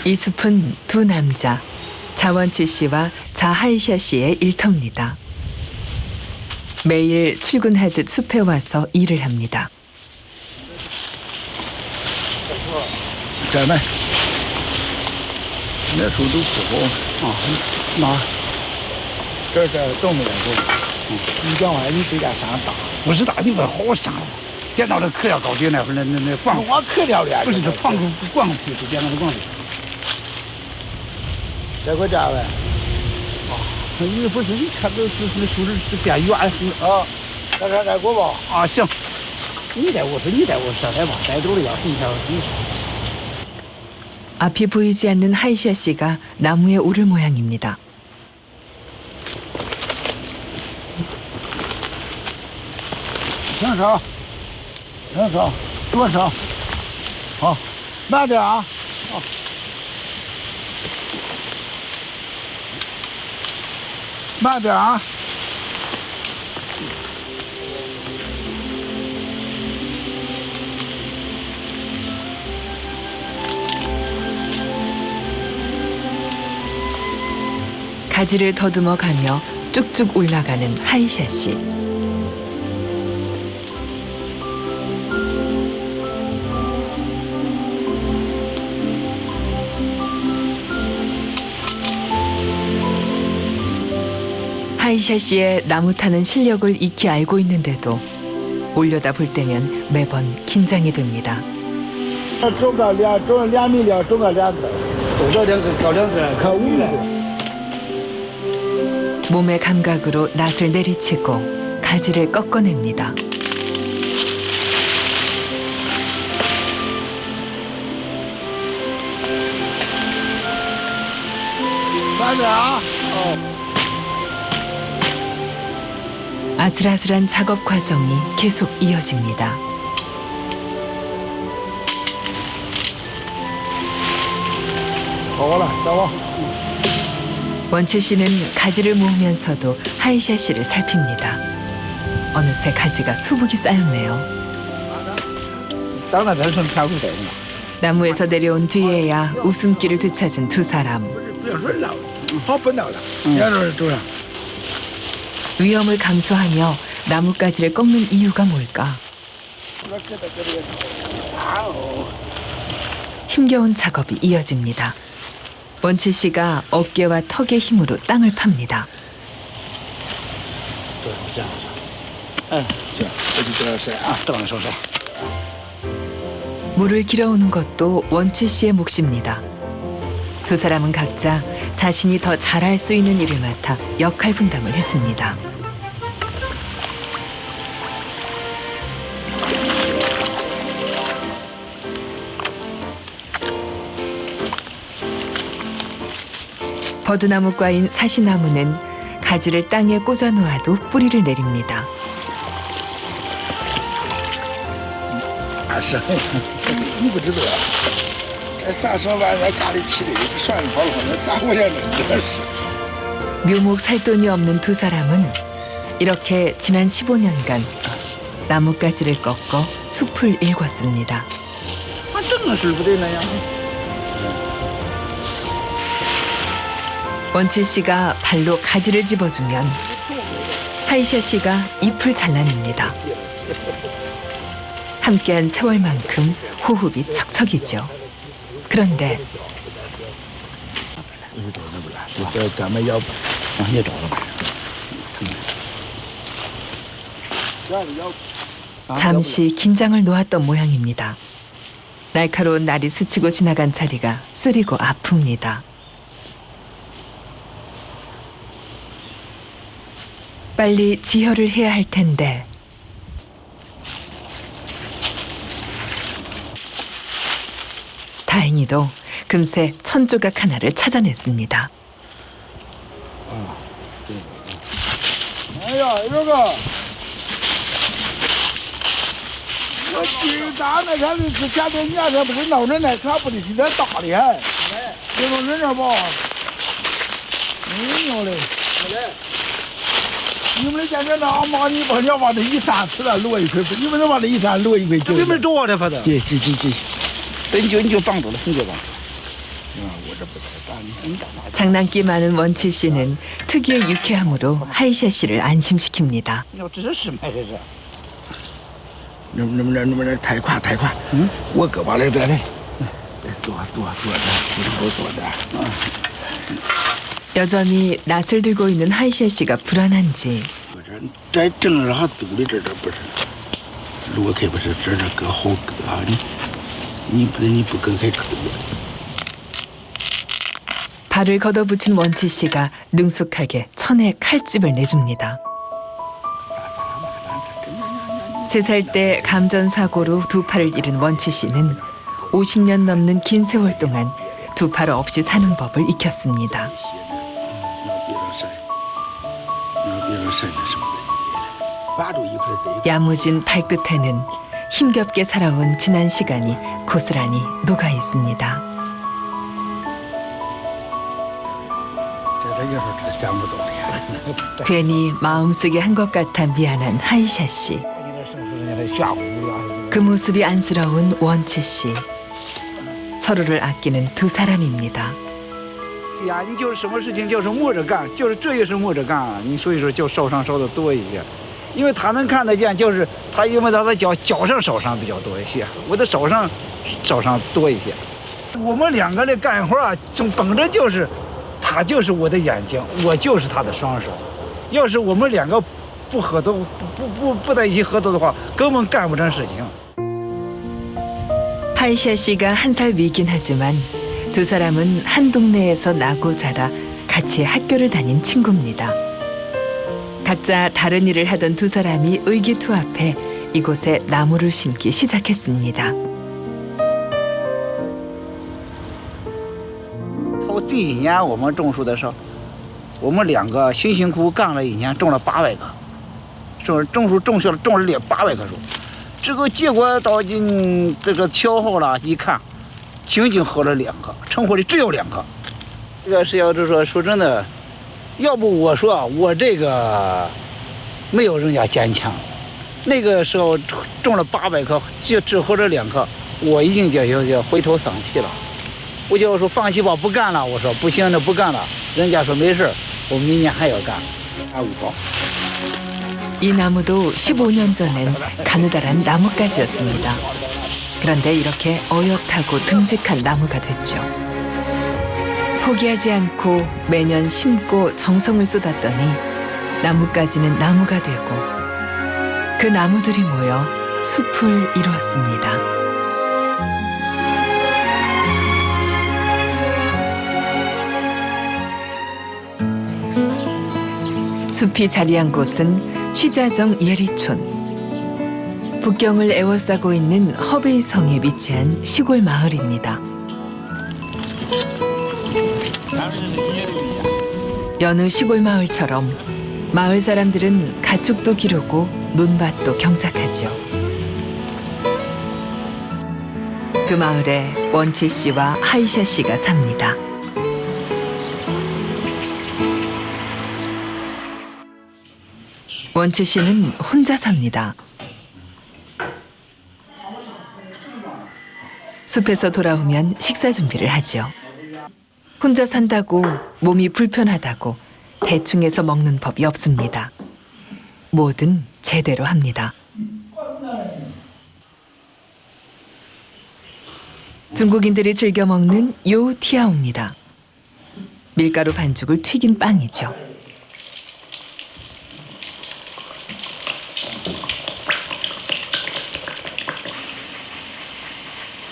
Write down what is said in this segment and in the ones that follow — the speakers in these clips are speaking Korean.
이 숲은 두 남자, 자원치 씨와 자하이샤 씨의 일터입니다. 매일 출근하듯 숲에 와서 일을 합니다. 这呢，那时候都不好啊，那这动不了多。你讲话，你这家山大，不是大地方好山，电脑的刻了高低那会儿那放，我刻了的，不是这放光皮是电脑的光皮。这个家呗，啊，你不是你看都是那树是变圆啊，再给我吧。啊，行，你带我说你带我上来吧，带走了要你看你。 앞이 보이지 않는 하이샤 씨가 나무에 오를 모양입니다.停手，停手，多手，好，慢点啊，好，慢点啊。 가지를 더듬어 가며 쭉쭉 올라가는 하이샤 씨. 하이샤 씨의 나무 타는 실력을 익히 알고 있는데도 올려다 볼 때면 매번 긴장이 됩니다. 种个2米2，种个2子，多少2个高2子，可5了。 몸의 감각으로 낫을 내리치고 가지를 꺾어냅니다. 맞아. 아슬아슬한 작업 과정이 계속 이어집니다. 원칠 씨는 가지를 모으면서도 하이샤 씨를 살핍니다. 어느새 가지가 수북이 쌓였네요. 나무에서 내려온 뒤에야 웃음기를 되찾은 두 사람. 위험을 감수하며 나뭇가지를 꺾는 이유가 뭘까? 힘겨운 작업이 이어집니다. 원칠 씨가 어깨와 턱의 힘으로 땅을 팝니다. 물을 길어오는 것도 원칠 씨의 몫입니다. 두 사람은 각자 자신이 더 잘할 수 있는 일을 맡아 역할 분담을 했습니다. 버드나무과인 사시나무는 가지를 땅에 꽂아 놓아도 뿌리를 내립니다. 묘목 살 돈이 없는 두 사람은 이렇게 지난 15년간 나뭇가지를 꺾어 숲을 일궜습니다. 원칠 씨가 발로 가지를 집어주면 하이샤 씨가 잎을 잘라냅니다. 함께한 세월만큼 호흡이 척척이죠. 그런데 잠시 긴장을 놓았던 모양입니다. 날카로운 날이 스치고 지나간 자리가 쓰리고 아픕니다. 빨리 지혈을 해야 할 텐데 다행히도 금세 천조각 하나를 찾아냈습니다. 哎呀，这个，我鸡蛋那天是前天年这不是闹人那可不得现在大的还，这种人这吧，牛嘞，你们那现在那妈你把要把这一山吃了落一块，你们能把这一山落一块就？你们找我的反正。对，等你就绑住了，你就绑。我这不太大，你长大。 장난기 많은 원치 씨는 특유의 유쾌함으로 하이샤 씨를 안심시킵니다. 要知识嘛，这是。能不能太快太快？我胳膊来这里，坐着，我坐着。 여전히 낫을 들고 있는 하이샤 씨가 불안한지 我这在正上走的这不是，路开不是这搁好搁啊，你不搁开车。 발을 걷어붙인 원치 씨가 능숙하게 천에 칼집을 내줍니다. 3살 때 감전사고로 두 팔을 잃은 원치 씨는 50년 넘는 긴 세월 동안 두 팔 없이 사는 법을 익혔습니다. 야무진 발끝에는 힘겹게 살아온 지난 시간이 고스란히 녹아 있습니다. 괜히 마음쓰게 한 것 같아 미안한 하이샤 씨. 그 모습이 안쓰러운 원치 씨. 서로를 아끼는 두 사람입니다. 哎呀，你就是什么事情就是摸着干，就是这也是摸着干，你所以说就受伤受的多一些，因为他能看得见，就是他因为他的脚上受伤比较多一些，我的手上受伤多一些。我们两个的干活啊，从本着就是，他就是我的眼睛，我就是他的双手。要是我们两个不合作，不在一起合作的话，根本干不成事情。 하이샤 씨가 한 살 위긴 하지만 두 사람은 한 동네에서 나고 자라 같이 학교를 다닌 친구입니다. 각자 다른 일을 하던 두 사람이 의기투합해 이곳에 나무를 심기 시작했습니다. 头第一年我们种树的时候，我们两个辛辛苦苦干了一年，种了800棵，种树种下了种了800棵树。 这个结果到今这个调好了，一看，仅仅合了2棵，成活的只有2棵。这个是要就是说真的，要不我说我这个没有人家坚强。那个时候种了800棵，就只合了2棵，我已经就灰头丧气了。我就说放弃吧，不干了。我说不行，那不干了。人家说没事，我明年还要干。5棵。 이 나무도 15년 전엔 가느다란 나뭇가지였습니다. 그런데 이렇게 어엿하고 듬직한 나무가 됐죠. 포기하지 않고 매년 심고 정성을 쏟았더니 나뭇가지는 나무가 되고 그 나무들이 모여 숲을 이루었습니다. 숲이 자리한 곳은 취자정 예리촌. 북경을 에워싸고 있는 허베이성에 위치한 시골 마을입니다. 여느 시골 마을처럼 마을 사람들은 가축도 기르고 논밭도 경작하죠. 그 마을에 원치 씨와 하이샤 씨가 삽니다. 원치 씨는 혼자 삽니다. 숲에서 돌아오면 식사 준비를 하죠. 혼자 산다고 몸이 불편하다고 대충 해서 먹는 법이 없습니다. 뭐든 제대로 합니다. 중국인들이 즐겨 먹는 요우티아오입니다. 밀가루 반죽을 튀긴 빵이죠.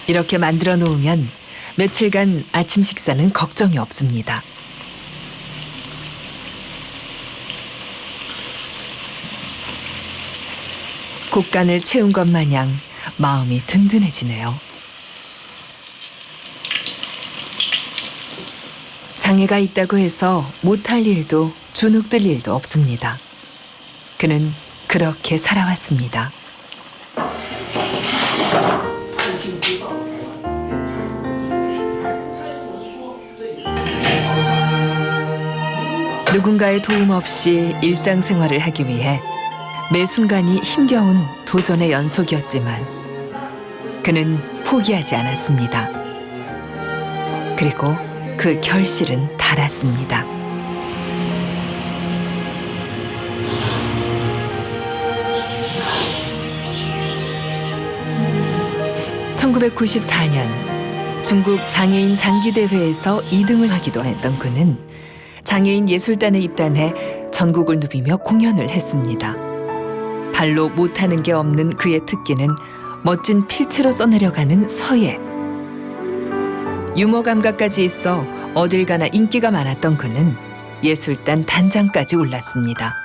이렇게 만들어 놓으면 며칠간 아침 식사는 걱정이 없습니다. 곡간을 채운 것 마냥 마음이 든든해지네요. 장애가 있다고 해서 못할 일도 주눅들 일도 없습니다. 그는 그렇게 살아왔습니다. 누군가의 도움 없이 일상생활을 하기 위해 매 순간이 힘겨운 도전의 연속이었지만 그는 포기하지 않았습니다. 그리고 그 결실은 달았습니다. (1994년) 중국 장애인 장기대회에서 2등을 하기도 했던 그는 장애인 예술단에 입단해 전국을 누비며 공연을 했습니다. 발로 못하는 게 없는 그의 특기는 멋진 필체로 써내려가는 서예. 유머 감각까지 있어 어딜 가나 인기가 많았던 그는 예술단 단장까지 올랐습니다.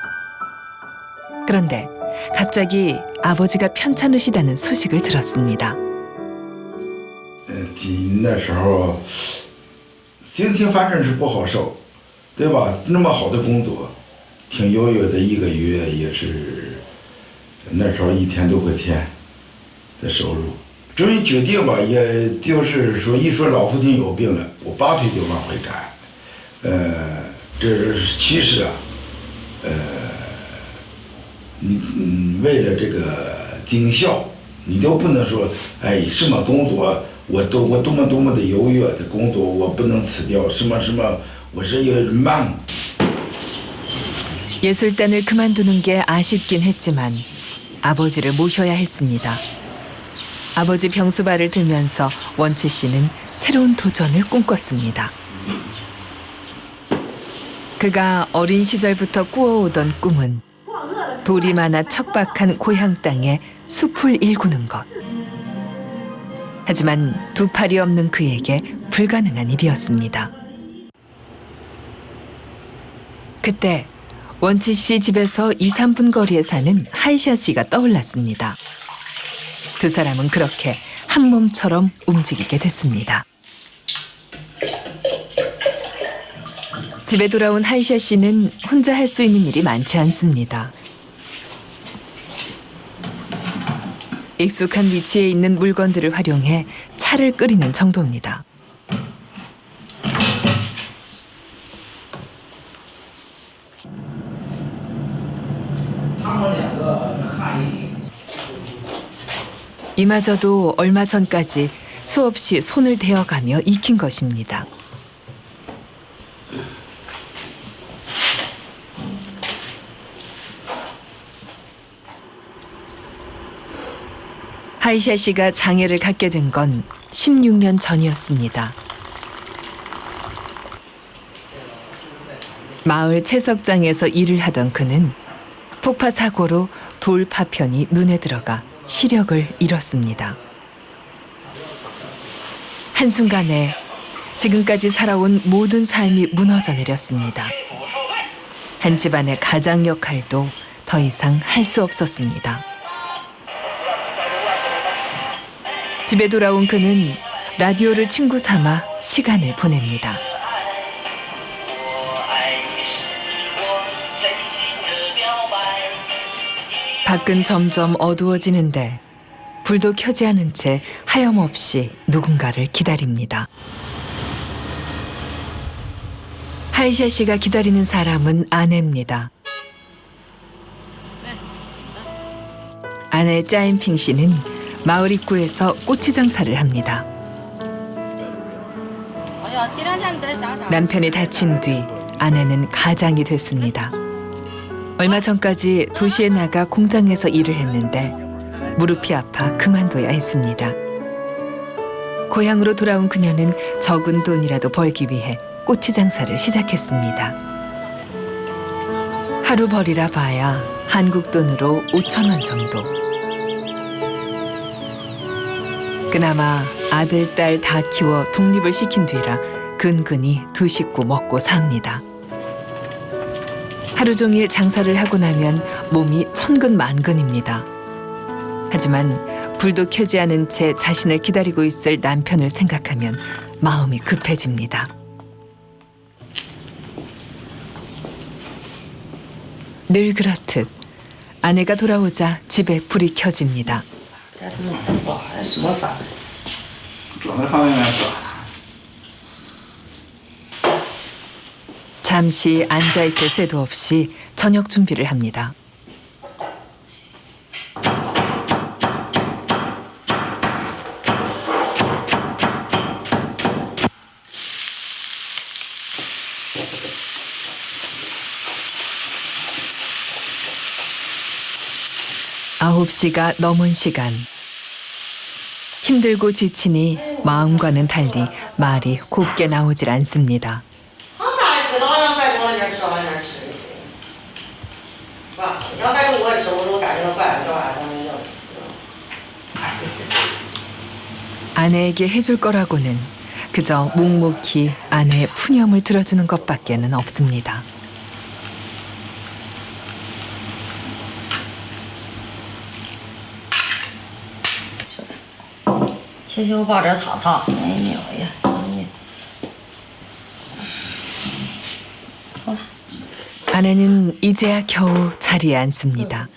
그런데 갑자기 아버지가 편찮으시다는 소식을 들었습니다. 那时候心情反正是不好受，对吧？那么好的工作，挺悠悠的一个月也是，那时候1天6块钱的收入。终于决定吧，也就是说一说老父亲有病了，我拔腿就往回赶。这其实啊，你为了这个尽孝，你都不能说哎什么工作。 我多么的优越的工作，我不能辞掉。什么，我是有忙。 예술단을 그만두는 게 아쉽긴 했지만 아버지를 모셔야 했습니다. 아버지 병수발을 들면서 원치 씨는 새로운 도전을 꿈꿨습니다. 그가 어린 시절부터 꾸어오던 꿈은 돌이 많아 척박한 고향 땅에 숲을 일구는 것. 하지만 두 팔이 없는 그에게 불가능한 일이었습니다. 그때 원치 씨 집에서 2, 3분 거리에 사는 하이샤 씨가 떠올랐습니다. 두 사람은 그렇게 한 몸처럼 움직이게 됐습니다. 집에 돌아온 하이샤 씨는 혼자 할 수 있는 일이 많지 않습니다. 익숙한 위치에 있는 물건들을 활용해 차를 끓이는 정도입니다. 이마저도 얼마 전까지 수없이 손을 대어가며 익힌 것입니다. 하이샤 씨가 장애를 갖게 된 건 16년 전이었습니다. 마을 채석장에서 일을 하던 그는 폭파 사고로 돌 파편이 눈에 들어가 시력을 잃었습니다. 한순간에 지금까지 살아온 모든 삶이 무너져 내렸습니다. 한 집안의 가장 역할도 더 이상 할 수 없었습니다. 집에 돌아온 그는 라디오를 친구 삼아 시간을 보냅니다. 밖은 점점 어두워지는데 불도 켜지 않은 채 하염없이 누군가를 기다립니다. 하이샤 씨가 기다리는 사람은 아내입니다. 아내 짜인핑 씨는 마을 입구에서 꼬치 장사를 합니다. 남편이 다친 뒤 아내는 가장이 됐습니다. 얼마 전까지 도시에 나가 공장에서 일을 했는데 무릎이 아파 그만둬야 했습니다. 고향으로 돌아온 그녀는 적은 돈이라도 벌기 위해 꼬치 장사를 시작했습니다. 하루 벌이라 봐야 한국 돈으로 5,000원 정도. 그나마 아들, 딸 다 키워 독립을 시킨 뒤라 근근히 두 식구 먹고 삽니다. 하루 종일 장사를 하고 나면 몸이 천근만근입니다. 하지만 불도 켜지 않은 채 자신을 기다리고 있을 남편을 생각하면 마음이 급해집니다. 늘 그렇듯 아내가 돌아오자 집에 불이 켜집니다. 잠시 앉아있을 새도 없이 저녁 준비를 합니다. 9시가 넘은 시간. 힘들고 지치니 마음과는 달리 말이 곱게 나오질 않습니다. 他们家搁早上饭往里边吃，往里边吃，是吧？要反正我吃，我都干这个饭，叫啥咱们要。 아내에게 해줄 거라고는 그저 묵묵히 아내의 푸념을 들어주는 것밖에는 없습니다. 切切我把这擦擦，哎呀呀，你。 아내는 이제야 겨우 자리에 앉습니다.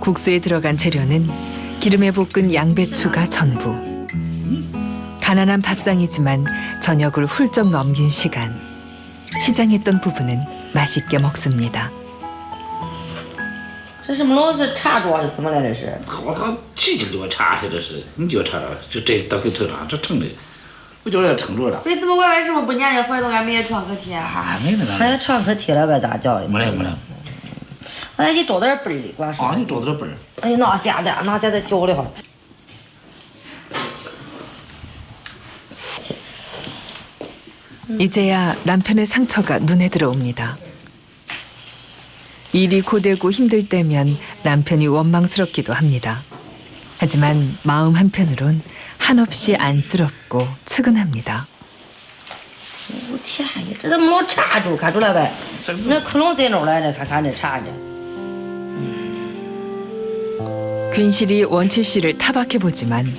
국수에 들어간 재료는 기름에 볶은 양배추가 전부. 가난한 밥상이지만 저녁을 훌쩍 넘긴 시간. 시장했던 부부는 맛있게 먹습니다. 这什么东西？茶桌是怎么来的？是？他气劲多差，这是你就差了，就这到给头上，这成的，我觉得撑住了。你怎么我为什么不年年回头俺没也创可贴？啊，没那还有创可贴了呗，咋叫的？没来没来。那你多点本儿的，光说。啊，你多点本儿。哎呀，那加的焦的慌。 이제야 남편의 상처가 눈에 들어옵니다. 일이 고되고 힘들 때면 남편이 원망스럽기도 합니다. 하지만 마음 한편으론 한없이 안쓰럽고 측은합니다. 我天呀，这怎么老插住？看出来呗？那窟窿在哪儿来着？看这插着。 괜시리 원치 씨를 타박해보지만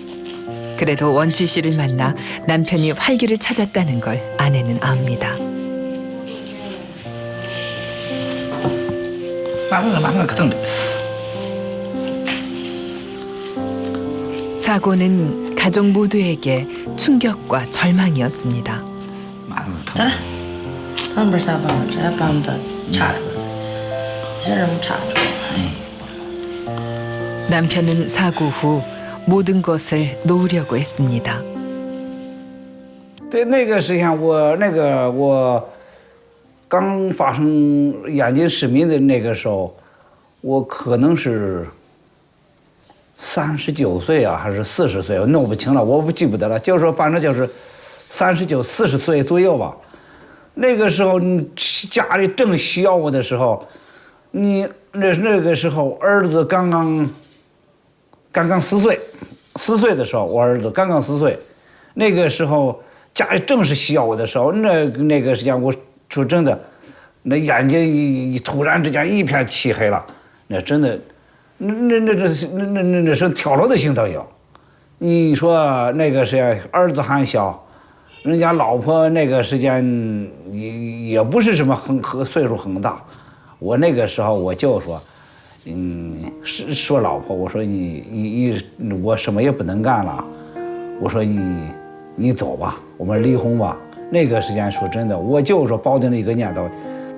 그래도 원치 씨를 만나 남편이 활기를 찾았다는 걸 아내는 압니다. 맞는 그 정도. 사고는 가족 모두에게 충격과 절망이었습니다. 자,咱们啥办法？这把我们插住，这人插住。 남편은 사고 후 모든 것을 놓으려고 했습니다. 对那个事情，我刚发生眼睛失明的那个时候，我可能是39岁啊，还是40岁，我弄不清了，我不记不得了。就是说，反正就是39、40岁左右吧。那个时候，你家里正需要我的时候，你那个时候儿子刚刚4岁，4岁的时候，我儿子刚刚4岁，那个时候家里正是需要我的时候，那个时间，我说真的，那眼睛突然之间一片漆黑了，那真的，那是跳楼的心都有。你说那个时间儿子还小，人家老婆那个时间也不是什么岁数很大，我那个时候我就说。 说老婆，我说我什么也不能干了，我说你走吧，我们离婚吧。那个时间说真的，我就说抱定了一个念头，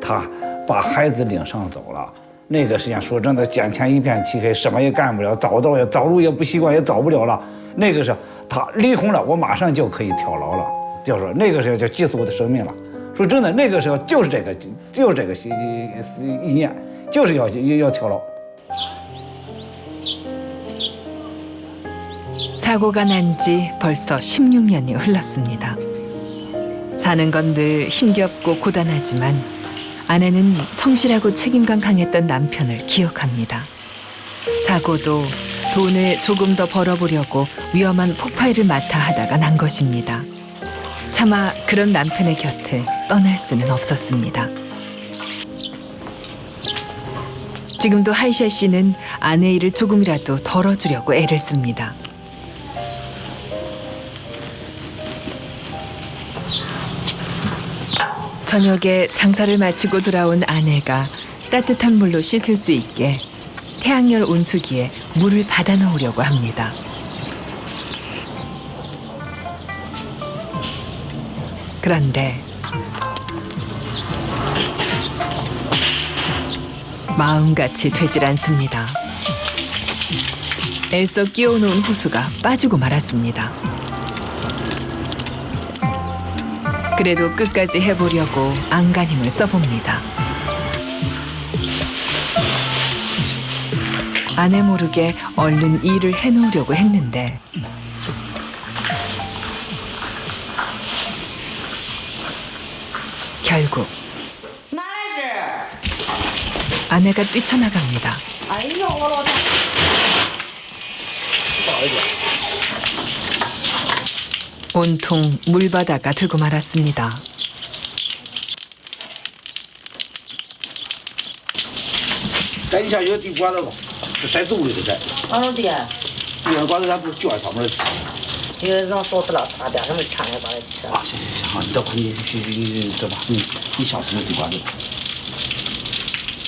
他把孩子领上走了。那个时间说真的，眼前一片漆黑，什么也干不了，走路也不习惯，也走不了了。那个时候他离婚了，我马上就可以跳楼了，就说那个时候就结束我的生命了。说真的，那个时候就是这个意念，就是要跳楼。 사고가 난 지 벌써 16년이 흘렀습니다. 사는 건 늘 힘겹고 고단하지만 아내는 성실하고 책임감 강했던 남편을 기억합니다. 사고도 돈을 조금 더 벌어보려고 위험한 폭파일을 맡아 하다가 난 것입니다. 차마 그런 남편의 곁을 떠날 수는 없었습니다. 지금도 하이샤 씨는 아내 일을 조금이라도 덜어주려고 애를 씁니다. 저녁에 장사를 마치고 돌아온 아내가 따뜻한 물로 씻을 수 있게 태양열 온수기에 물을 받아 넣으려고 합니다. 그런데 마음같이 되질 않습니다. 애써 끼워놓은 호수가 빠지고 말았습니다. 그래도 끝까지 해보려고 안간힘을 써봅니다. 아내 모르게 얼른 일을 해놓으려고 했는데 결국 哪来事？ 아내가 뛰쳐나갑니다. 哎呦，我老太。 온통 물바다가 되고 말았습니다.赶紧下去地瓜子吧，这晒走的这晒。俺老爹，地瓜子咱不是卷上面的。一个让烧死了，差点什么差点把它吃了。啊，行行行，好，你这把你这吧，你小心地瓜子。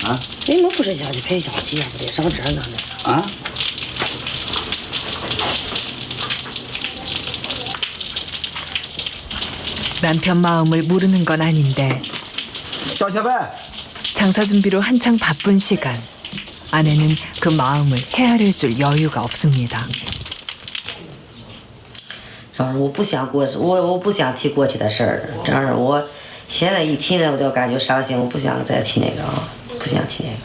啊你们不是下去陪小鸡呀？不得上这儿呢？啊！ 남편 마음을 모르는 건 아닌데 小小白， 장사 준비로 한창 바쁜 시간 아내는 그 마음을 헤아려 줄 여유가 없습니다. 我不想过，我不想提过去的事儿。这样我现在一提那我就感觉伤心，我不想再提那个啊，不想提那个。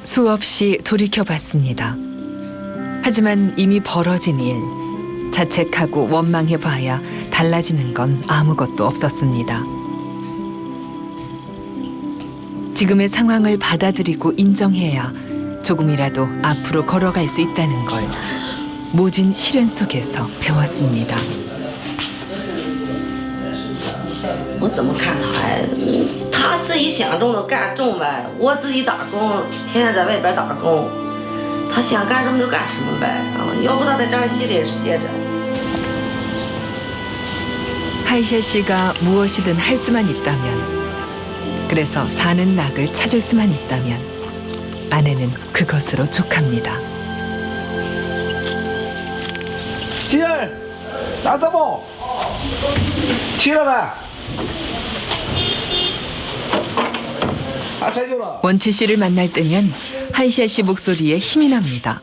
수없이 돌이켜봤습니다. 하지만 이미 벌어진 일, 자책하고 원망해봐야 달라지는 건 아무것도 없었습니다. 지금의 상황을 받아들이고 인정해야 조금이라도 앞으로 걸어갈 수 있다는 걸 모진 시련 속에서 배웠습니다. 我怎么看他呀？他自己想中的干中呗，我自己打工，天天在外边打工，他想干什么就干什么呗。啊，要不他在这儿歇着也是歇着。 하이샤 씨가 무엇이든 할 수만 있다면, 그래서 사는 낙을 찾을 수만 있다면 아내는 그것으로 족합니다. 姐，拿走不？起了呗？啊，晒久了。 원치 씨를 만날 때면 하이샤 씨 목소리에 힘이 납니다.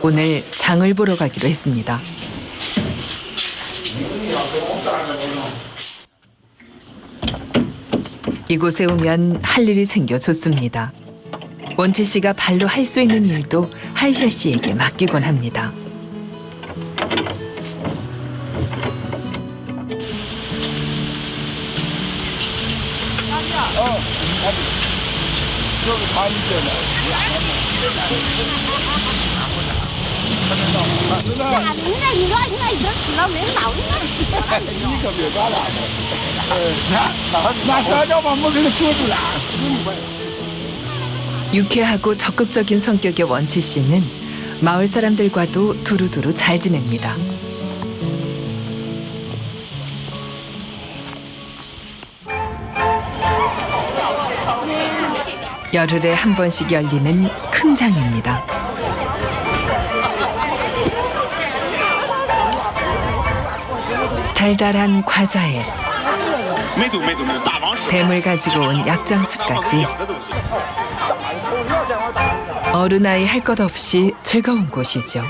오늘 장을 보러 가기로 했습니다. 이곳에 오면 할 일이 생겨 좋습니다. 원치 씨가 발로 할 수 있는 일도 하이샤 씨에게 맡기곤 합니다. 유쾌하고 적극적인 성격의 원치 씨는 마을 사람들과도 두루두루 잘 지냅니다. 열흘에 한 번씩 열리는 큰 장입니다. 달달한 과자에 뱀을 가지고 온 약장수까지 어른아이 할 것 없이 즐거운 곳이죠.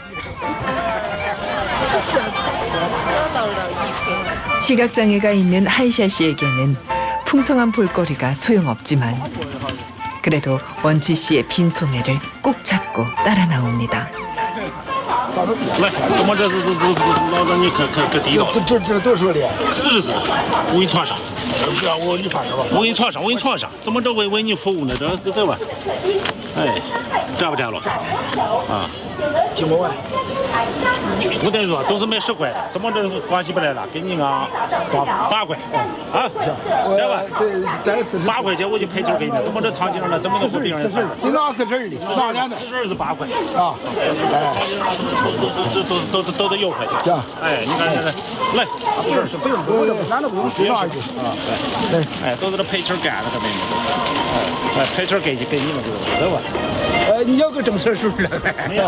시각장애가 있는 하이샤 씨에게는 풍성한 볼거리가 소용없지만 그래도 원치 씨의 빈 소매를 꼭 잡고 따라 나옵니다. 来，怎么这老子你可地道？这多少的？ 44的，我给你穿上。不要我你放着吧。我给你穿上，我给你穿上。怎么这为你服务呢？这吧？哎，占不占了？啊，几毛万？我跟你说，都是卖10块的，怎么这关系不来了？给你啊，8块，啊，这吧？8块钱我就赔钱给你，怎么这长颈呢？怎么都不别人穿了？今早40的，4年的，42是8块啊。都得6块钱。行，哎，你看这来，42不用，俺都不用知道就啊。对，哎，都是这赔钱干的，这边都是，哎，赔钱给你们就是，对吧？你要个正事是不是？没有，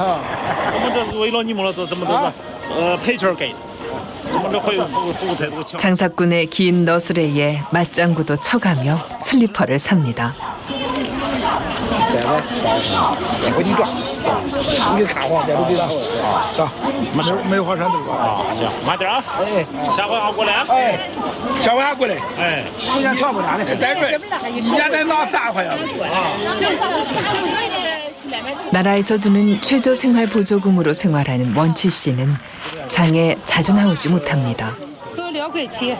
怎么这是为了你们了？怎么都是赔钱给的？怎么这会服务态度强？ 장사꾼의 긴 너스레에 맞장구도 쳐가며 슬리퍼를 삽니다. 带来，别回去撞，你给看好，别都给他走，梅花山对吧？啊，行，慢点啊。哎，下回俺过来啊。哎，下回还过来。哎，一年全不拿的，带准，一年得拿3块呀。 나라에서 주는 최저 생활 보조금으로 생활하는 원치 씨는 장에 자주 나오지 못합니다. 给2块7，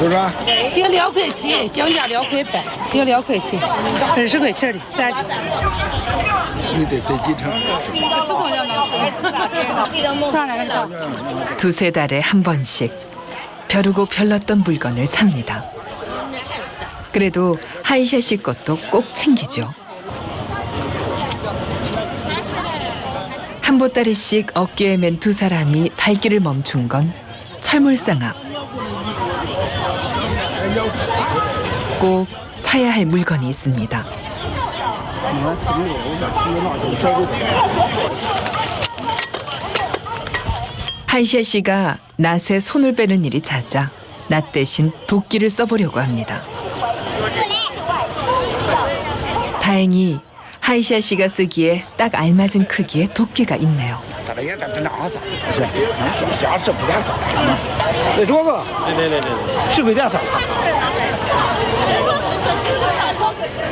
多少？给2块7，降价2块半，给2块7，20块钱的3斤。你得几成？自动要拿。 두세 달에 한 번씩 벼르고 별렀던 물건을 삽니다. 그래도 하이샤 씨 것도 꼭 챙기죠. 한 보따리씩 어깨에 맨 두 사람이 발길을 멈춘 건 철물상 앞. 꼭 사야 할 물건이 있습니다. 하이샤 씨가 낫에 손을 빼는 일이 잦아 낫 대신 도끼를 써보려고 합니다. 다행히 하이샤 씨가 쓰기에 딱 알맞은 크기의 도끼가 있네요. 加10块钱3。那这个10块钱3。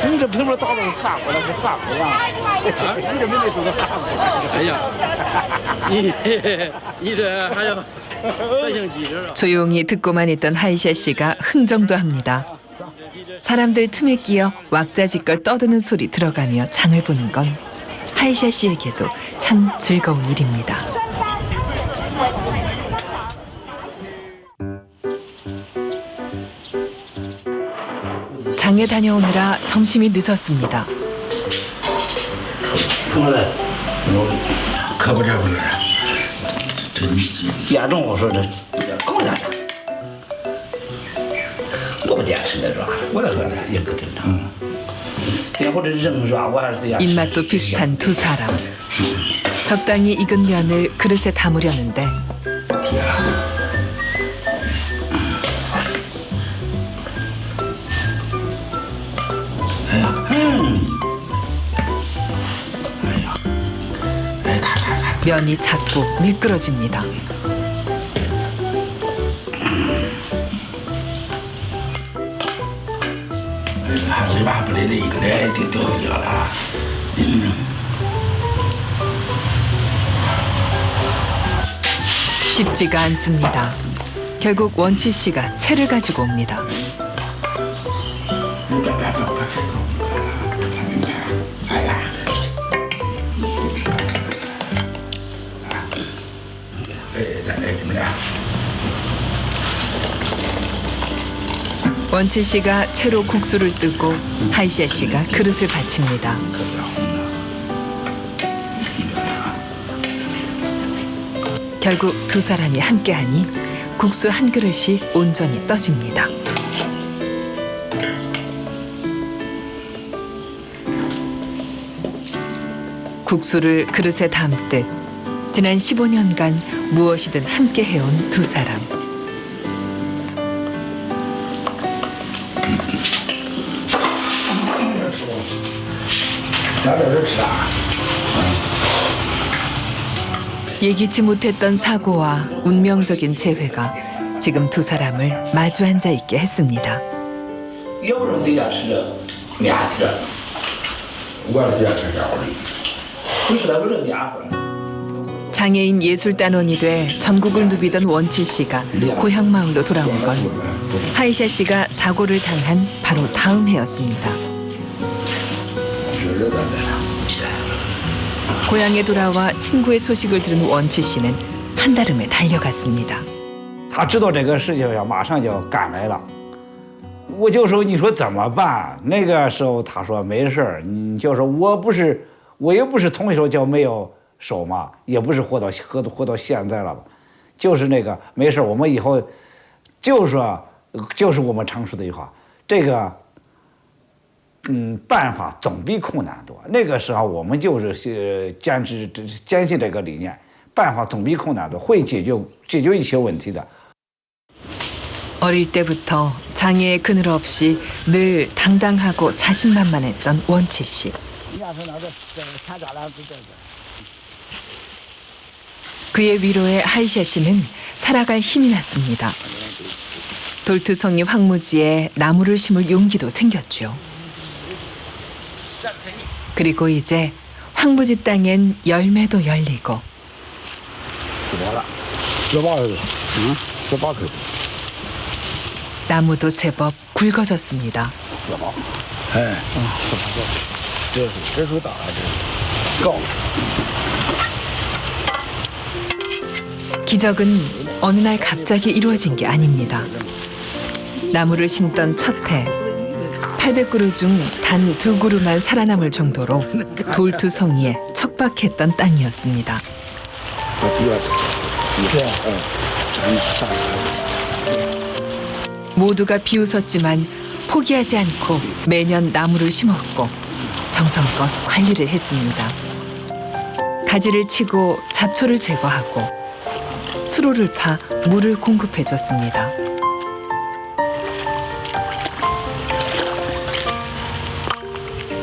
你这平时打的是韩国的，是韩国呀？你这妹妹都是韩国。哎呀，你这还要3星机制啊？ 조용히 듣고만 있던 하이샤 씨가 흥정도 합니다. 사람들 틈에 끼어 왁자지껄 떠드는 소리 들어가며 장을 보는 건 하이샤 씨에게도 참 즐거운 일입니다. 장에 다녀오느라 점심이 늦었습니다. 可不这不是，严重我说这够点，我不坚持的是吧？我那个也可正常。然后这扔是吧？我还是得。 입맛도 비슷한 두 사람. 적당히 익은 면을 그릇에 담으려는데 면이 자꾸 미끄러집니다. 쉽지가 않습니다. 결국 원치 씨가 채를 가지고 옵니다. 원치 씨가 채로 국수를 뜨고 하이샤 씨가 그릇을 받칩니다. 결국 두 사람이 함께하니 국수 한 그릇이 온전히 떠집니다. 국수를 그릇에 담듯 지난 15년간 무엇이든 함께 해온 두 사람. 예기치 못했던 사고와 운명적인 재회가 지금 두 사람을 마주 앉아 있게 했습니다. 要不然在家吃着面吃着，我在家吃家伙的。 不是那不是面粉。 장애인 예술단원이 돼 전국을 누비던 원치 씨가 고향 마을로 돌아온 건 하이샤 씨가 사고를 당한 바로 다음 해였습니다. 고향에 돌아와 친구의 소식을 들은 원치 씨는 한달음에 달려갔습니다. 他知道这个事情呀，马上就要赶来了。我就说，你说怎么办？那个时候他说没事儿，你就说我也不是从小就没有手嘛，也不是活到现在了吧，就是那个没事儿，我们以后就是我们常说的一句话，这个办法总比困难多。那个时候我们就是坚信这个理念，办法总比困难多，会解决一些问题的。 어릴 때부터 장애의 그늘 없이 늘 당당하고 자신만만했던 원치 씨. 그의 위로에 하이샤 씨는 살아갈 힘이 났습니다. 돌투성이 황무지에 나무를 심을 용기도 생겼죠. 그리고 이제 황무지 땅엔 열매도 열리고 나무도 제법 굵어졌습니다. 기적은 어느 날 갑자기 이루어진 게 아닙니다. 나무를 심던 첫 해, 800그루 중 단 2그루만 살아남을 정도로 돌투성이에 척박했던 땅이었습니다. 모두가 비웃었지만 포기하지 않고 매년 나무를 심었고 정성껏 관리를 했습니다. 가지를 치고 잡초를 제거하고 수로를 파 물을 공급해 줬습니다.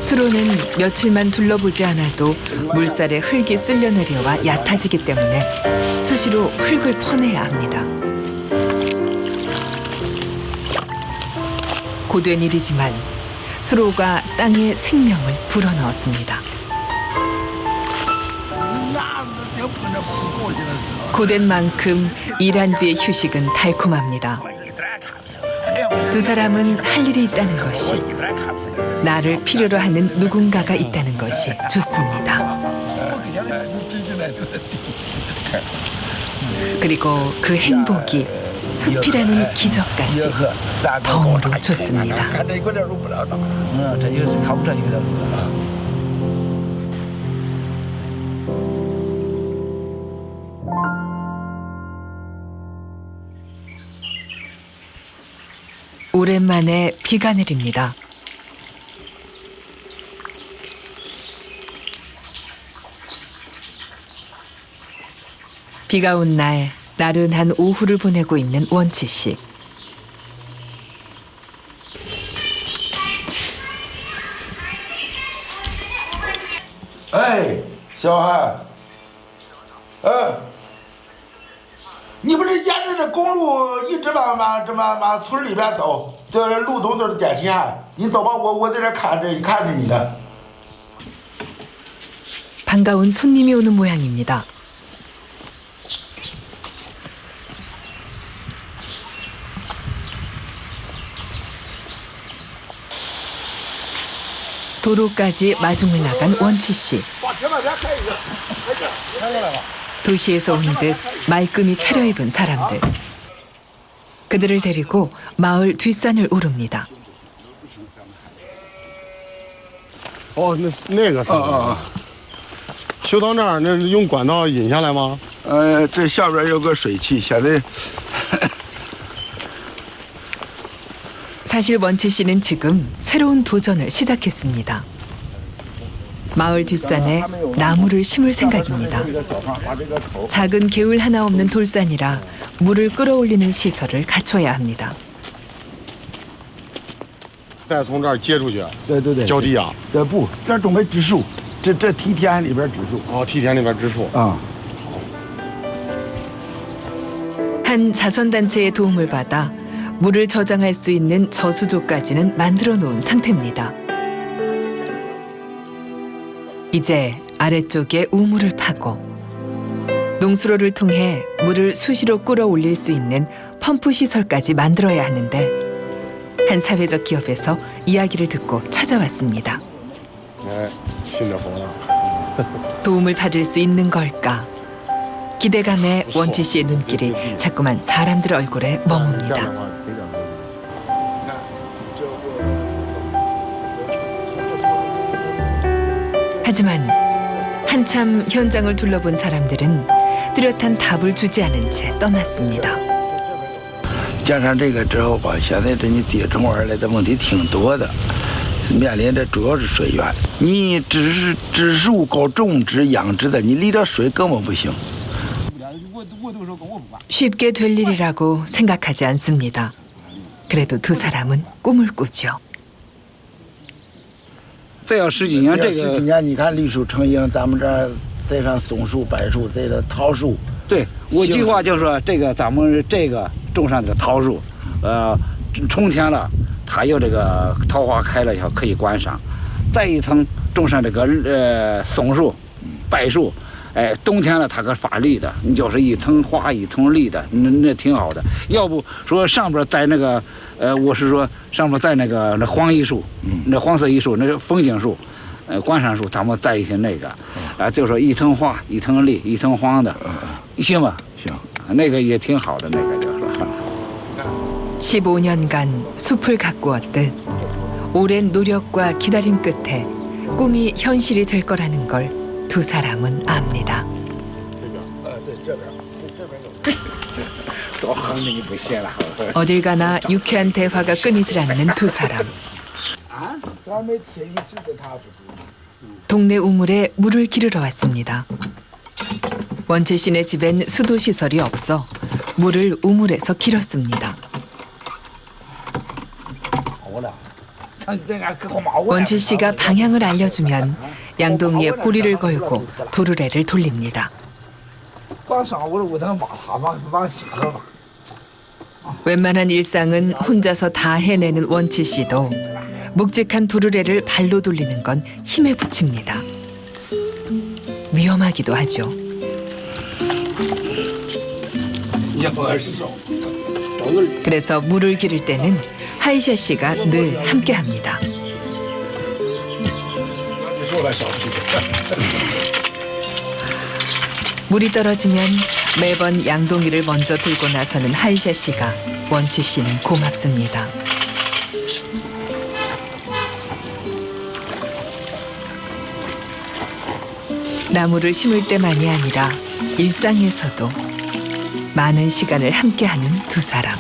수로는 며칠만 둘러보지 않아도 물살에 흙이 쓸려 내려와 얕아지기 때문에 수시로 흙을 퍼내야 합니다. 고된 일이지만 수로가 땅에 생명을 불어넣었습니다. 고된 만큼 일한 뒤의 휴식은 달콤합니다. 두 사람은 할 일이 있다는 것이, 나를 필요로 하는 누군가가 있다는 것이 좋습니다. 그리고 그 행복이 숲이라는 기적까지 덤으로 좋습니다. 오랜만에 비가 내립니다. 비가 온 날 나른한 오후를 보내고 있는 원치 씨.哎，小韩，你不是沿着这公路一直往村里边走，这路东都是点钱，你走吧，我在这看着你呢。 반가운 손님이 오는 모양입니다. 도로까지 마중을 나간 원치 씨. 도시에서 온 듯 말끔히 차려입은 사람들. 그들을 데리고 마을 뒷산을 오릅니다. 那个修到那儿，那用管道引下来吗？这下边有个水汽，现在 사실 원치 씨는 지금 새로운 도전을 시작했습니다. 마을 뒷산에 나무를 심을 생각입니다. 작은 개울 하나 없는 돌산이라 물을 끌어올리는 시설을 갖춰야 합니다. 再从这儿接出去，对，浇地啊？不，这准备植树，这梯田里边植树。哦，梯田里边植树。 한 자선단체의 도움을 받아 물을 저장할 수 있는 저수조까지는 만들어 놓은 상태입니다. 이제 아래쪽에 우물을 파고 농수로를 통해 물을 수시로 끌어올릴 수 있는 펌프 시설까지 만들어야 하는데 한 사회적 기업에서 이야기를 듣고 찾아왔습니다. 도움을 받을 수 있는 걸까? 기대감에 원치 씨의 눈길이 자꾸만 사람들 얼굴에 머뭅니다. 하지만 한참 현장을 둘러본 사람들은 뚜렷한 답을 주지 않은 채 떠났습니다. 加上这个之后吧，现在这你地种儿来的问题挺多的，面临的主要是水源。你植树搞种植养殖的，你离着水根本不行。 쉽게 될 일이라고 생각하지 않습니다. 그래도 두 사람은 꿈을 꾸죠. 再要十几年，这十几个年你看绿树成荫，咱们这儿栽上松树、柏树，栽的桃树。对我计划就是说，这个咱们这个种上这个桃树，春天了，它有这个桃花开了以后可以观赏，再一层种上这个松树、柏树。哎，冬天了，它可发绿的，你就是一层花一层绿的，那挺好的。要不说上边栽那个，我是说上边栽那黄榆树，那黄色榆树，那是风景树，观赏树，咱们栽一些那个，就说一层花一层绿一层黄的，行吗？行，那个也挺好的，那个就是说。 15년간 숲을 가꾸었듯 오랜 노력과 기다림 끝에 꿈이 현실이 될 거라는 걸 두 사람은 압니다. 多横着你不信了。 어딜 가나 유쾌한 대화가 끊이질 않는 두 사람. 동네 우물에 물을 기르러 왔습니다. 원채 씨네 집엔 수도 시설이 없어 물을 우물에서 길었습니다. 원채 씨가 방향을 알려주면 양동이에 꼬리를 걸고 도르래를 돌립니다. 웬만한 일상은 혼자서 다 해내는 원치 씨도 묵직한 도르래를 발로 돌리는 건 힘에 부칩니다. 위험하기도 하죠. 그래서 물을 기를 때는 하이샤 씨가 늘 함께합니다. 물이 떨어지면 매번 양동이를 먼저 들고 나서는 하이샤 씨가 원치 씨는 고맙습니다. 나무를 심을 때만이 아니라 일상에서도 많은 시간을 함께하는 두 사람.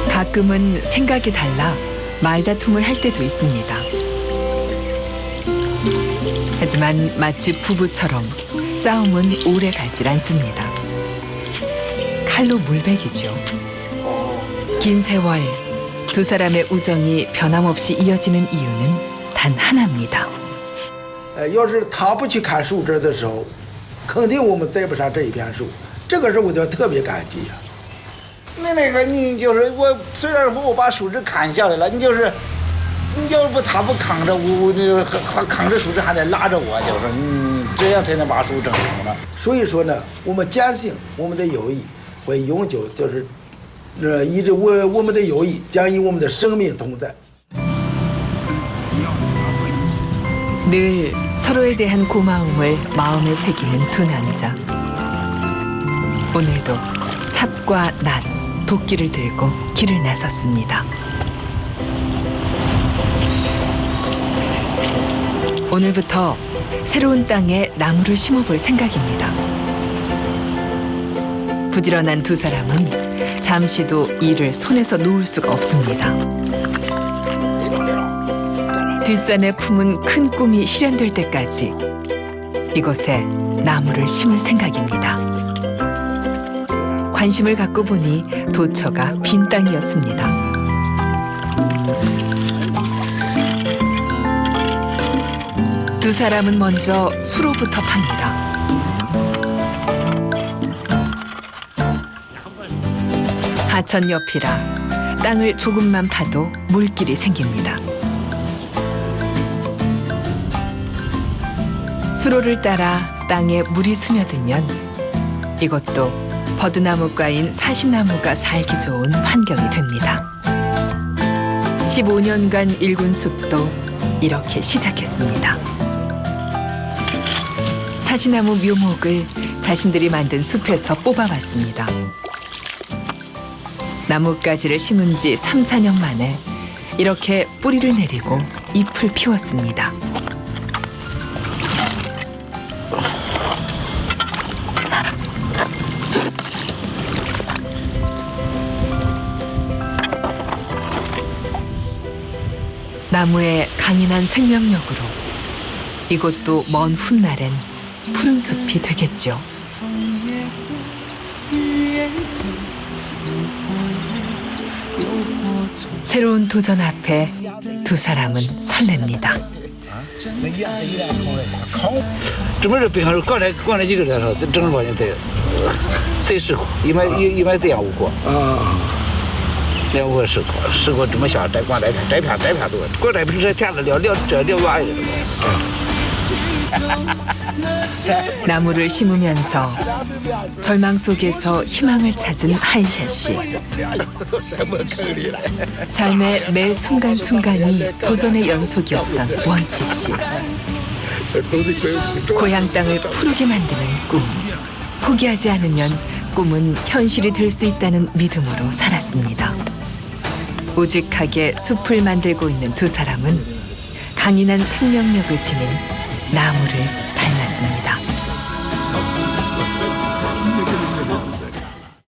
가끔은 생각이 달라 말다툼을 할 때도 있습니다. 하지만 마치 부부처럼 싸움은 오래 가질 않습니다. 칼로 물베기죠. 긴 세월 두 사람의 우정이 변함없이 이어지는 이유는 단 하나입니다. 要是他不去看树枝的时候，肯定我们栽不上这一片树。这个时候我就特别感激呀。那个你就是我，虽然说我把树枝砍下来了，你要不他不扛着我，扛着树枝还得拉着我，就是这样才能把树整成了。所以说呢，我们坚信我们的友谊会永久，就是一直我们的友谊将与我们的生命同在。 늘 서로에 대한 고마움을 마음에 새기는 두 남자. 오늘도 삽과 낫, 도끼를 들고 길을 나섰습니다. 오늘부터 새로운 땅에 나무를 심어볼 생각입니다. 부지런한 두 사람은 잠시도 일을 손에서 놓을 수가 없습니다. 뒷산에 품은 큰 꿈이 실현될 때까지 이곳에 나무를 심을 생각입니다. 관심을 갖고 보니 도처가 빈 땅이었습니다. 두 사람은 먼저 수로부터 팝니다. 하천 옆이라 땅을 조금만 파도 물길이 생깁니다. 수로를 따라 땅에 물이 스며들면 이것도 버드나무과인 사시나무가 살기 좋은 환경이 됩니다. 15년간 일군 숲도 이렇게 시작했습니다. 사시나무 묘목을 자신들이 만든 숲에서 뽑아왔습니다. 나뭇가지를 심은 지 3, 4년 만에 이렇게 뿌리를 내리고 잎을 피웠습니다. 나무의 강인한 생명력으로 이곳도 먼 훗날엔 푸른 숲이 되겠죠. 새로운 도전 앞에 두 사람은 설렙니다. 这边这北上刚来几个人说，正儿八经贼吃苦，一买这样无过啊，两个吃苦这么想摘光摘片多，光摘不是田子聊玩意儿。 나무를 심으면서 절망 속에서 희망을 찾은 한샤 씨. 삶의 매 순간순간이 도전의 연속이었던 원치 씨. 고향 땅을 푸르게 만드는 꿈. 포기하지 않으면 꿈은 현실이 될 수 있다는 믿음으로 살았습니다. 우직하게 숲을 만들고 있는 두 사람은 강인한 생명력을 지닌 나무를 닮았습니다.